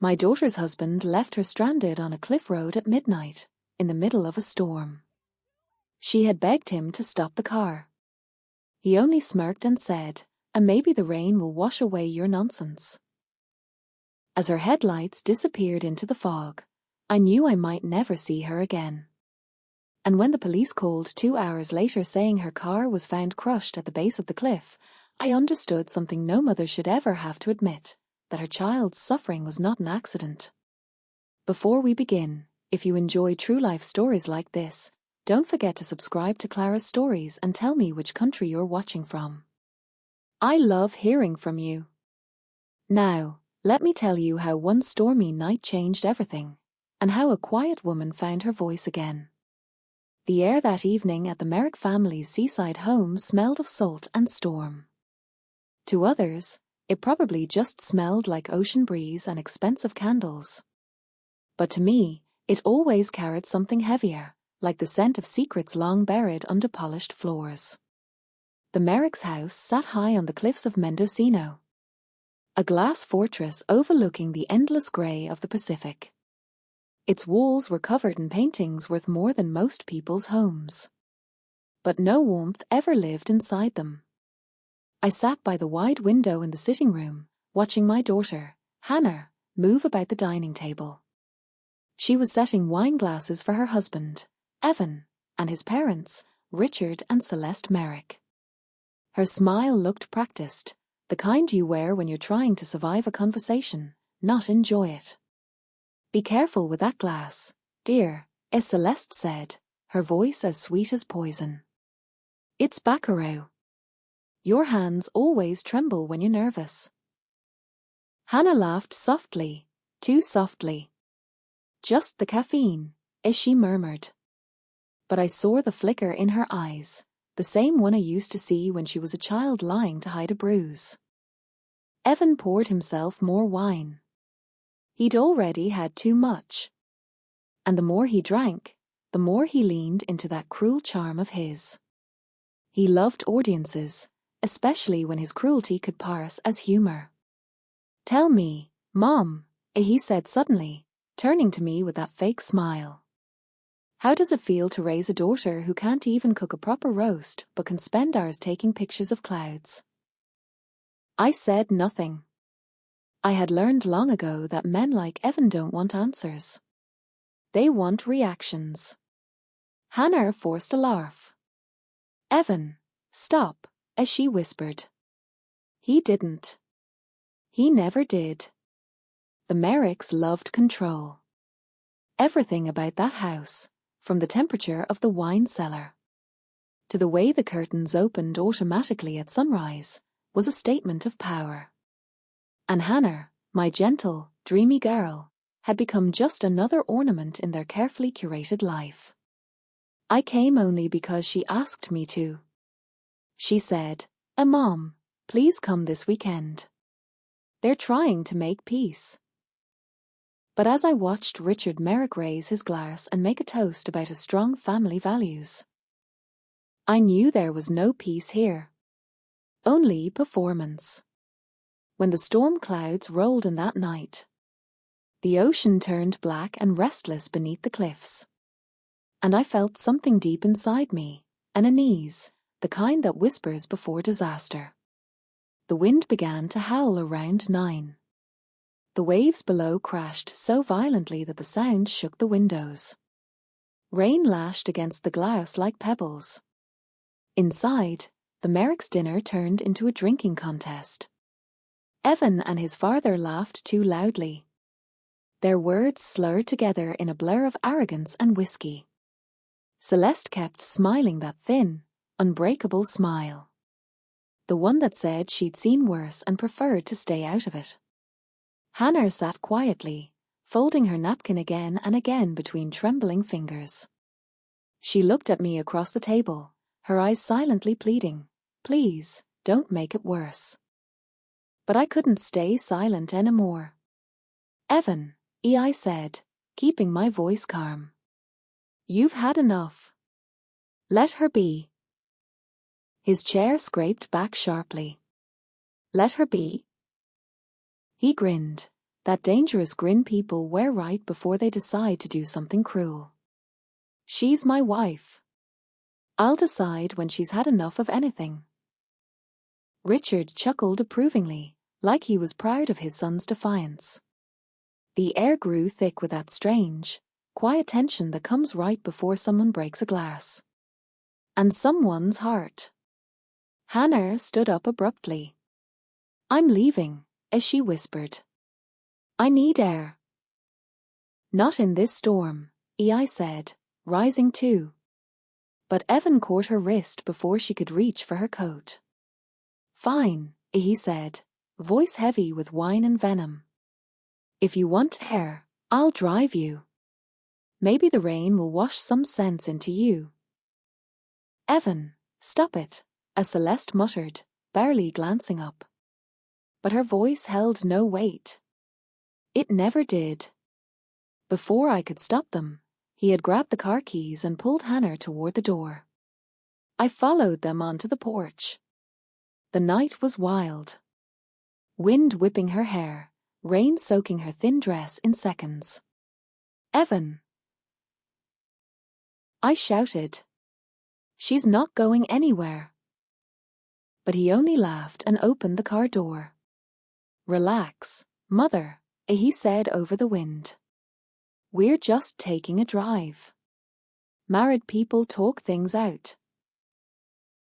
My daughter's husband left her stranded on a cliff road at midnight, in the middle of a storm. She had begged him to stop the car. He only smirked and said, maybe the rain will wash away your nonsense." As her headlights disappeared into the fog, I knew I might never see her again. And when the police called 2 hours later saying her car was found crushed at the base of the cliff, I understood something no mother should ever have to admit, that her child's suffering was not an accident. Before we begin, if you enjoy true life stories like this, don't forget to subscribe to Clara's Stories and tell me which country you're watching from. I love hearing from you. Now, let me tell you how one stormy night changed everything, and how a quiet woman found her voice again. The air that evening at the Merrick family's seaside home smelled of salt and storm. To others, it probably just smelled like ocean breeze and expensive candles. But to me, it always carried something heavier, like the scent of secrets long buried under polished floors. The Merrick's house sat high on the cliffs of Mendocino, a glass fortress overlooking the endless grey of the Pacific. Its walls were covered in paintings worth more than most people's homes. But no warmth ever lived inside them. I sat by the wide window in the sitting room, watching my daughter, Hannah, move about the dining table. She was setting wine glasses for her husband, Evan, and his parents, Richard and Celeste Merrick. Her smile looked practiced, the kind you wear when you're trying to survive a conversation, not enjoy it. "Be careful with that glass, dear," Celeste said, her voice as sweet as poison. "It's Baccarat. Your hands always tremble when you're nervous." Hannah laughed softly, too softly. "Just the caffeine," she murmured. But I saw the flicker in her eyes, the same one I used to see when she was a child lying to hide a bruise. Evan poured himself more wine. He'd already had too much. And the more he drank, the more he leaned into that cruel charm of his. He loved audiences, especially when his cruelty could pass as humor. "Tell me, Mom," he said suddenly, turning to me with that fake smile. "How does it feel to raise a daughter who can't even cook a proper roast but can spend hours taking pictures of clouds?" I said nothing. I had learned long ago that men like Evan don't want answers. They want reactions. Hannah forced a laugh. "Evan, stop," as she whispered. He didn't. He never did. The Merricks loved control. Everything about that house, from the temperature of the wine cellar to the way the curtains opened automatically at sunrise, was a statement of power. And Hannah, my gentle, dreamy girl, had become just another ornament in their carefully curated life. I came only because she asked me to. She said, "Mom, please come this weekend. They're trying to make peace." But as I watched Richard Merrick raise his glass and make a toast about his strong family values, I knew there was no peace here. Only performance. When the storm clouds rolled in that night, the ocean turned black and restless beneath the cliffs. And I felt something deep inside me, an unease, the kind that whispers before disaster. The wind began to howl around 9. The waves below crashed so violently that the sound shook the windows. Rain lashed against the glass like pebbles. Inside, the Merrick's dinner turned into a drinking contest. Evan and his father laughed too loudly. Their words slurred together in a blur of arrogance and whiskey. Celeste kept smiling that thin, unbreakable smile. The one that said she'd seen worse and preferred to stay out of it. Hannah sat quietly, folding her napkin again and again between trembling fingers. She looked at me across the table, her eyes silently pleading, "Please, don't make it worse." But I couldn't stay silent anymore. "Evan," I said, keeping my voice calm. "You've had enough. Let her be." His chair scraped back sharply. "Let her be?" He grinned, That dangerous grin people wear right before they decide to do something cruel. She's my wife. I'll decide when she's had enough of anything. Richard chuckled approvingly, like he was proud of his son's defiance. The air grew thick with that strange, quiet tension that comes right before someone breaks a glass. And someone's heart. Hannah stood up abruptly. I'm leaving, as she whispered. I need air. Not in this storm, I said, rising too. But Evan caught her wrist before she could reach for her coat. Fine, he said, voice heavy with wine and venom. If you want air, I'll drive you. Maybe the rain will wash some sense into you. Evan, stop it, as Celeste muttered, barely glancing up. But her voice held no weight. It never did. Before I could stop them, he had grabbed the car keys and pulled Hannah toward the door. I followed them onto the porch. The night was wild. Wind whipping her hair, rain soaking her thin dress in seconds. Evan! I shouted. She's not going anywhere. But he only laughed and opened the car door. Relax, Mother, he said over the wind. We're just taking a drive. Married people talk things out.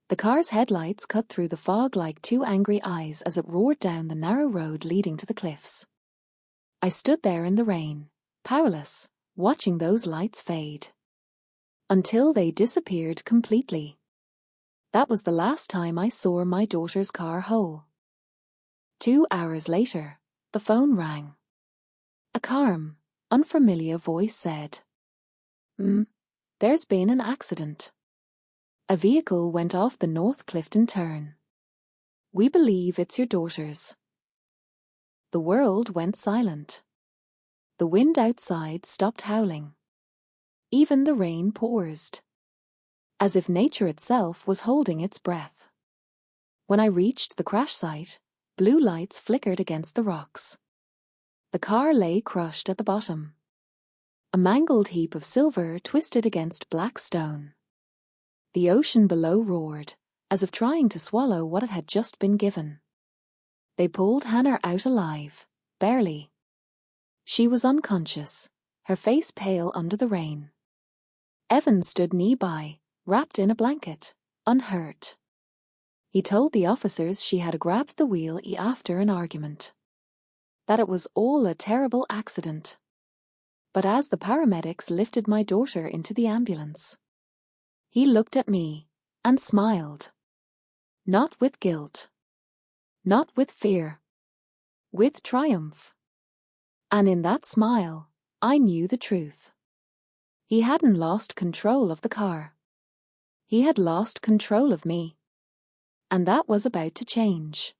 The car's headlights cut through the fog like two angry eyes as it roared down the narrow road leading to the cliffs. I stood there in the rain, powerless, watching those lights fade. Until they disappeared completely. That was the last time I saw my daughter's car whole. 2 hours later, the phone rang. A calm, unfamiliar voice said, there's been an accident. A vehicle went off the North Clifton turn. We believe it's your daughter's. The world went silent. The wind outside stopped howling. Even the rain paused. As if nature itself was holding its breath. When I reached the crash site, blue lights flickered against the rocks. The car lay crushed at the bottom. A mangled heap of silver twisted against black stone. The ocean below roared, as if trying to swallow what it had just been given. They pulled Hannah out alive, barely. She was unconscious, her face pale under the rain. Evan stood nearby, wrapped in a blanket, unhurt. He told the officers she had grabbed the wheel after an argument. That it was all a terrible accident. But as the paramedics lifted my daughter into the ambulance, he looked at me and smiled. Not with guilt. Not with fear. With triumph. And in that smile, I knew the truth. He hadn't lost control of the car. He had lost control of me. And that was about to change.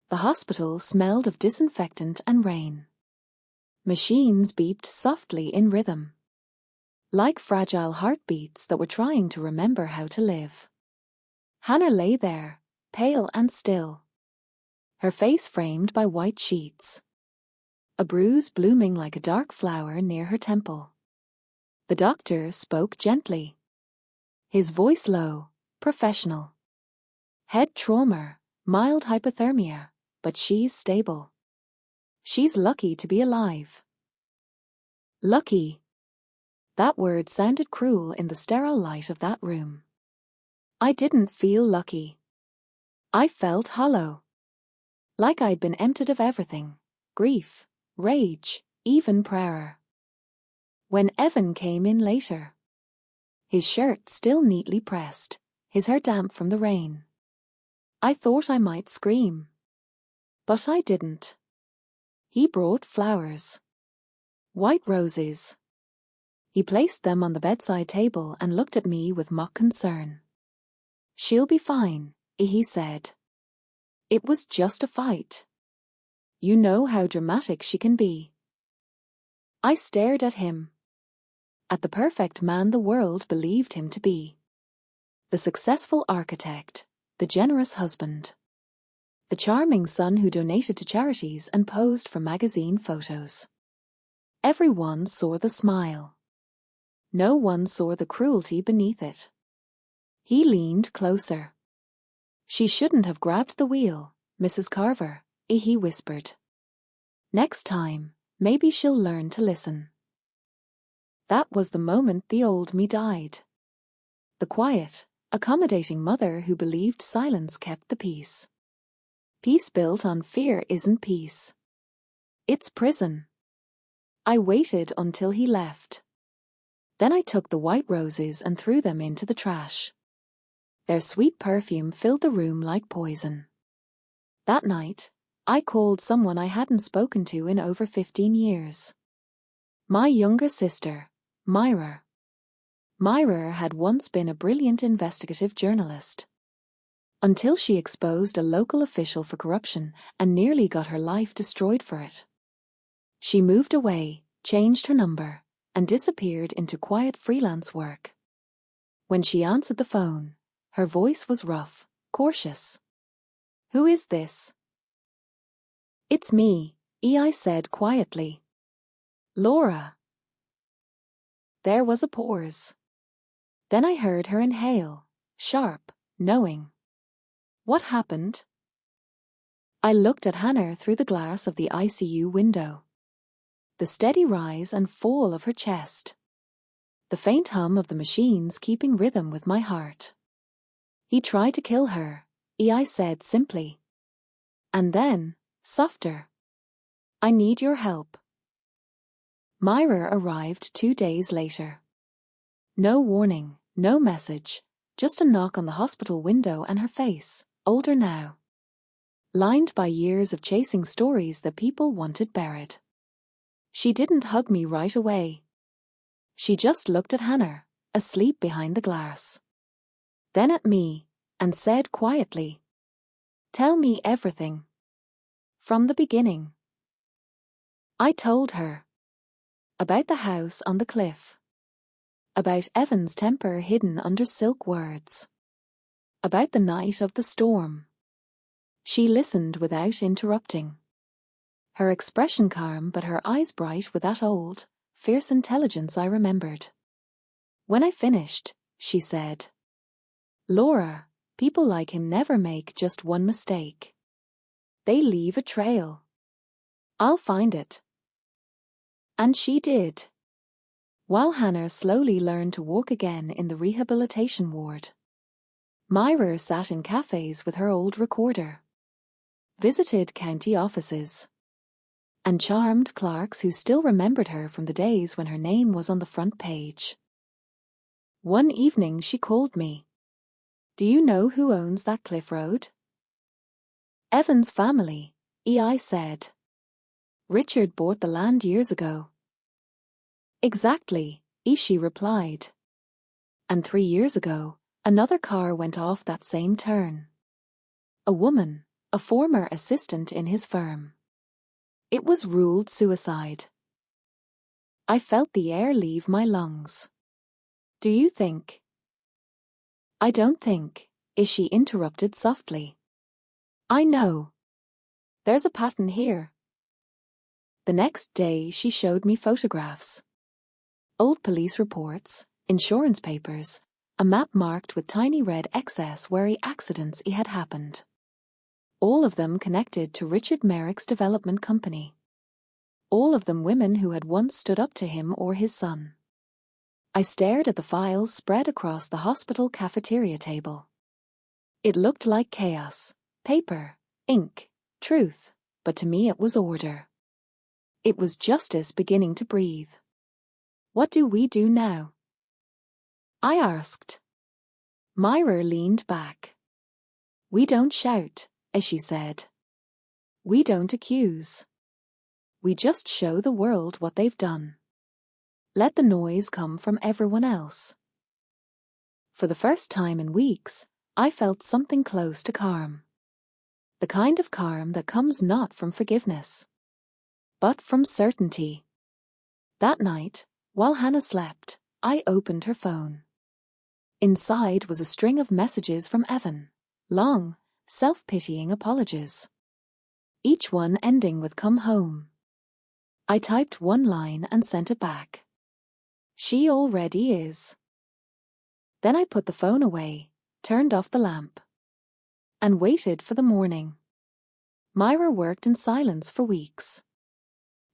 The hospital smelled of disinfectant and rain. Machines beeped softly in rhythm. Like fragile heartbeats that were trying to remember how to live. Hannah lay there, pale and still. Her face framed by white sheets. A bruise blooming like a dark flower near her temple. The doctor spoke gently. His voice low, professional. Head trauma, mild hypothermia, but she's stable. She's lucky to be alive. Lucky. That word sounded cruel in the sterile light of that room. I didn't feel lucky. I felt hollow. Like I'd been emptied of everything, grief, rage, even prayer. When Evan came in later, his shirt still neatly pressed, his hair damp from the rain, I thought I might scream. But I didn't. He brought flowers. White roses. He placed them on the bedside table and looked at me with mock concern. She'll be fine, he said. It was just a fight. You know how dramatic she can be. I stared at him. At the perfect man the world believed him to be. The successful architect, the generous husband. The charming son who donated to charities and posed for magazine photos. Everyone saw the smile. No one saw the cruelty beneath it. He leaned closer. "She shouldn't have grabbed the wheel, Mrs. Carver," he whispered. "Next time, maybe she'll learn to listen." That was the moment the old me died. The quiet, accommodating mother who believed silence kept the peace. Peace built on fear isn't peace. It's prison. I waited until he left. Then I took the white roses and threw them into the trash. Their sweet perfume filled the room like poison. That night, I called someone I hadn't spoken to in over 15 years. My younger sister, Myra. Myra had once been a brilliant investigative journalist. Until she exposed a local official for corruption and nearly got her life destroyed for it. She moved away, changed her number, and disappeared into quiet freelance work. When she answered the phone, her voice was rough, cautious. "Who is this?" "It's me," I said quietly. "Laura." There was a pause. Then I heard her inhale, sharp, knowing. "What happened?" I looked at Hannah through the glass of the ICU window. The steady rise and fall of her chest. The faint hum of the machines keeping rhythm with my heart. "He tried to kill her," I said simply. And then, softer. "I need your help." Myra arrived 2 days later. No warning, no message, just a knock on the hospital window and her face, older now. Lined by years of chasing stories that people wanted buried. She didn't hug me right away. She just looked at Hannah, asleep behind the glass. Then at me, and said quietly, "Tell me everything. From the beginning." I told her. About the house on the cliff. About Evan's temper hidden under silk words. About the night of the storm. She listened without interrupting. Her expression calm but her eyes bright with that old, fierce intelligence I remembered. When I finished, she said, "Laura, people like him never make just one mistake. They leave a trail. I'll find it." And she did. While Hannah slowly learned to walk again in the rehabilitation ward. Myra sat in cafes with her old recorder. Visited county offices. And charmed clerks who still remembered her from the days when her name was on the front page. One evening she called me. "Do you know who owns that cliff road?" "Evan's family," I said. "Richard bought the land years ago." "Exactly," she replied. "And 3 years ago, another car went off that same turn. A woman, a former assistant in his firm. It was ruled suicide." I felt the air leave my lungs. "Do you think?" "I don't think," she interrupted softly. "I know. There's a pattern here." The next day she showed me photographs. Old police reports, insurance papers, a map marked with tiny red X's where accidents had happened. All of them connected to Richard Merrick's development company. All of them women who had once stood up to him or his son. I stared at the files spread across the hospital cafeteria table. It looked like chaos, paper, ink, truth, but to me it was order. It was justice beginning to breathe. "What do we do now?" I asked. Myra leaned back. "We don't shout," as she said. "We don't accuse. We just show the world what they've done. Let the noise come from everyone else." For the first time in weeks, I felt something close to calm. The kind of calm that comes not from forgiveness, but from certainty. That night, while Hannah slept, I opened her phone. Inside was a string of messages from Evan, long, self-pitying apologies, each one ending with "come home." I typed one line and sent it back. "She already is." Then I put the phone away, turned off the lamp, and waited for the morning. Myra worked in silence for weeks.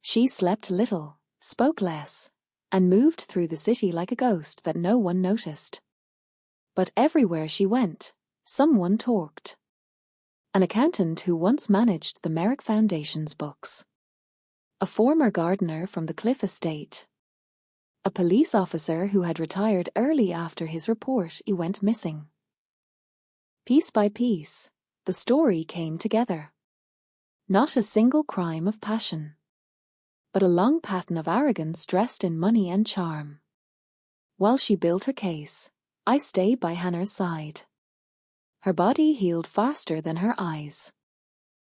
She slept little, spoke less, and moved through the city like a ghost that no one noticed. But everywhere she went, someone talked. An accountant who once managed the Merrick Foundation's books. A former gardener from the Cliff Estate. A police officer who had retired early after his report went missing. Piece by piece, the story came together. Not a single crime of passion, but a long pattern of arrogance dressed in money and charm. While she built her case, I stayed by Hannah's side. Her body healed faster than her eyes.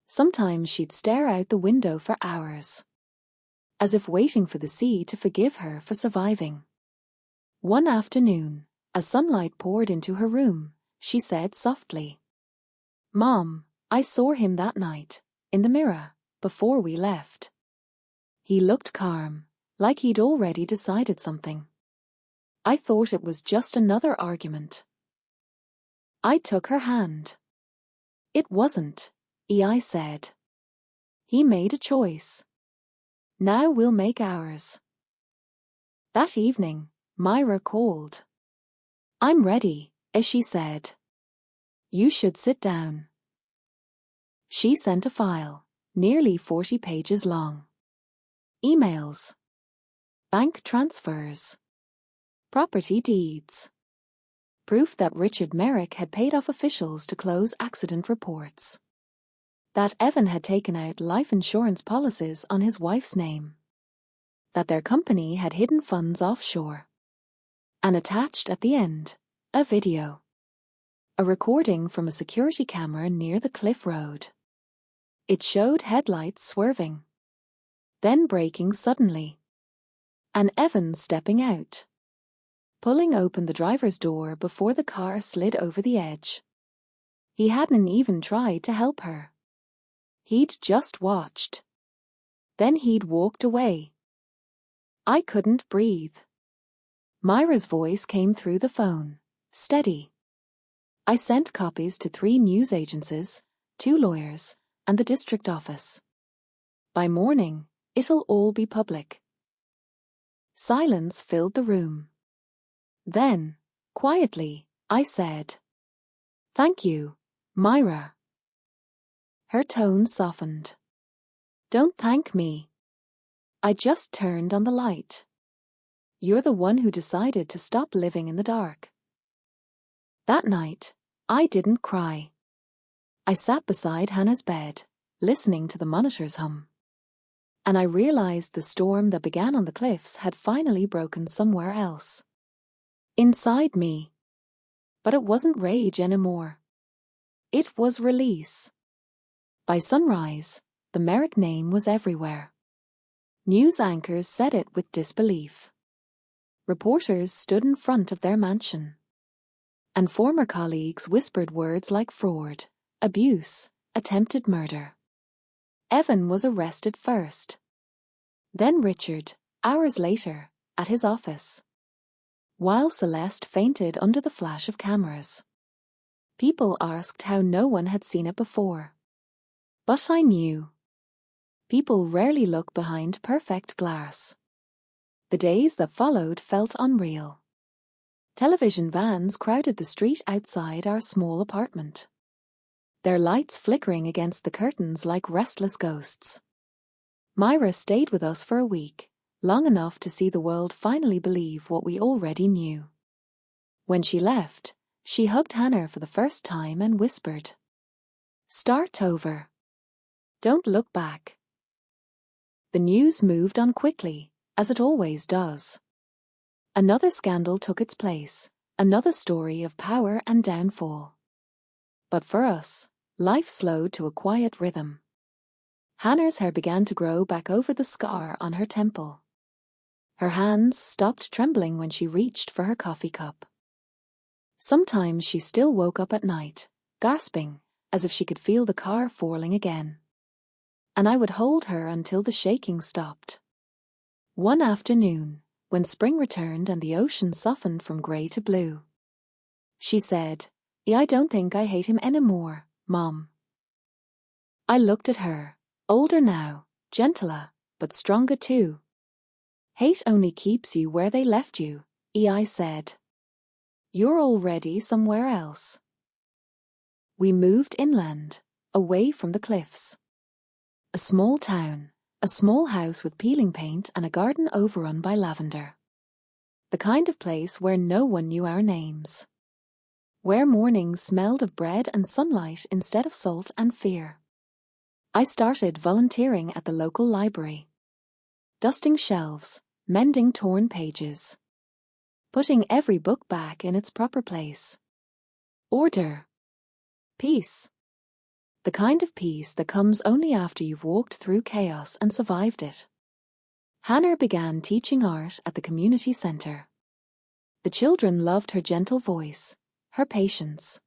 Sometimes she'd stare out the window for hours, as if waiting for the sea to forgive her for surviving. One afternoon, as sunlight poured into her room, she said softly, "Mom, I saw him that night, in the mirror, before we left." He looked calm, like he'd already decided something. I thought it was just another argument. I took her hand. "It wasn't," I said. "He made a choice. Now we'll make ours." That evening, Myra called. "I'm ready," she said. "You should sit down." She sent a file, nearly 40 pages long. Emails, bank transfers, property deeds, proof that Richard Merrick had paid off officials to close accident reports, that Evan had taken out life insurance policies on his wife's name, that their company had hidden funds offshore, and attached at the end, a video. A recording from a security camera near the Cliff Road. It showed headlights swerving, then braking suddenly, and Evan stepping out, pulling open the driver's door before the car slid over the edge. He hadn't even tried to help her. He'd just watched. Then he'd walked away. I couldn't breathe. Myra's voice came through the phone, steady. I sent copies to 3 news agencies, 2 lawyers, and the district office. By morning, it'll all be public. Silence filled the room. Then, quietly, I said, "Thank you, Myra." Her tone softened. "Don't thank me. I just turned on the light. You're the one who decided to stop living in the dark." That night, I didn't cry. I sat beside Hannah's bed, listening to the monitor's hum. And I realized the storm that began on the cliffs had finally broken somewhere else. Inside me. But it wasn't rage anymore. It was release. By sunrise, the Merrick name was everywhere. News anchors said it with disbelief. Reporters stood in front of their mansion. And former colleagues whispered words like fraud, abuse, attempted murder. Evan was arrested first. Then Richard, hours later, at his office. While Celeste fainted under the flash of cameras. People asked how no one had seen it before. But I knew. People rarely look behind perfect glass. The days that followed felt unreal. Television vans crowded the street outside our small apartment, their lights flickering against the curtains like restless ghosts. Myra stayed with us for a week, long enough to see the world finally believe what we already knew. When she left, she hugged Hannah for the first time and whispered, "Start over. Don't look back." The news moved on quickly, as it always does. Another scandal took its place, another story of power and downfall. But for us, life slowed to a quiet rhythm. Hannah's hair began to grow back over the scar on her temple. Her hands stopped trembling when she reached for her coffee cup. Sometimes she still woke up at night, gasping, as if she could feel the car falling again. And I would hold her until the shaking stopped. One afternoon, when spring returned and the ocean softened from grey to blue, she said, I don't think I hate him anymore, Mom. I looked at her, older now, gentler, but stronger too. Hate only keeps you where they left you, I said. You're already somewhere else. We moved inland, away from the cliffs. A small town, a small house with peeling paint and a garden overrun by lavender. The kind of place where no one knew our names. Where mornings smelled of bread and sunlight instead of salt and fear. I started volunteering at the local library. Dusting shelves, mending torn pages. Putting every book back in its proper place. Order. Peace. The kind of peace that comes only after you've walked through chaos and survived it. Hannah began teaching art at the community centre. The children loved her gentle voice, her patience.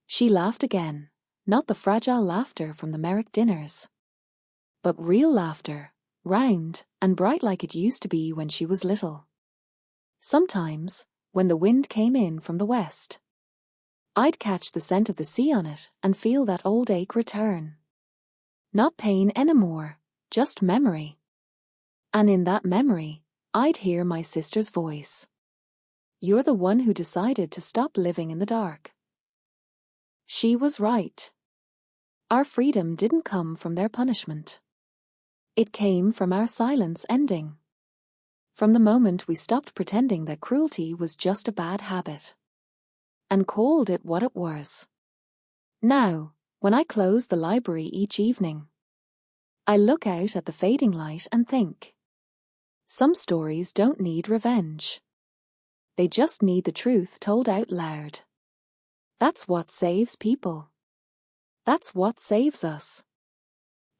She laughed again, not the fragile laughter from the Merrick dinners, but real laughter, round and bright like it used to be when she was little. Sometimes, when the wind came in from the west, I'd catch the scent of the sea on it and feel that old ache return. Not pain anymore, just memory. And in that memory, I'd hear my sister's voice. You're the one who decided to stop living in the dark. She was right. Our freedom didn't come from their punishment. It came from our silence ending. From the moment we stopped pretending that cruelty was just a bad habit. And called it what it was. Now, when I close the library each evening, I look out at the fading light and think, some stories don't need revenge. They just need the truth told out loud. That's what saves people. That's what saves us.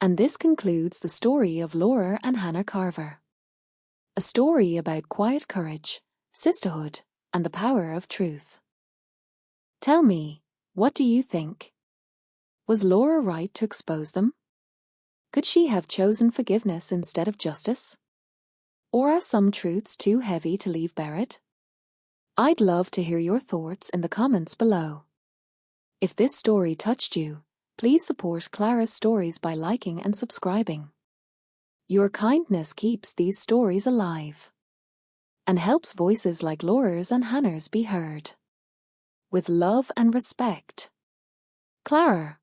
And this concludes the story of Laura and Hannah Carver. A story about quiet courage, sisterhood, and the power of truth. Tell me, what do you think? Was Laura right to expose them? Could she have chosen forgiveness instead of justice? Or are some truths too heavy to leave buried? I'd love to hear your thoughts in the comments below. If this story touched you, please support Clara's stories by liking and subscribing. Your kindness keeps these stories alive and helps voices like Laura's and Hannah's be heard. With love and respect, Clara.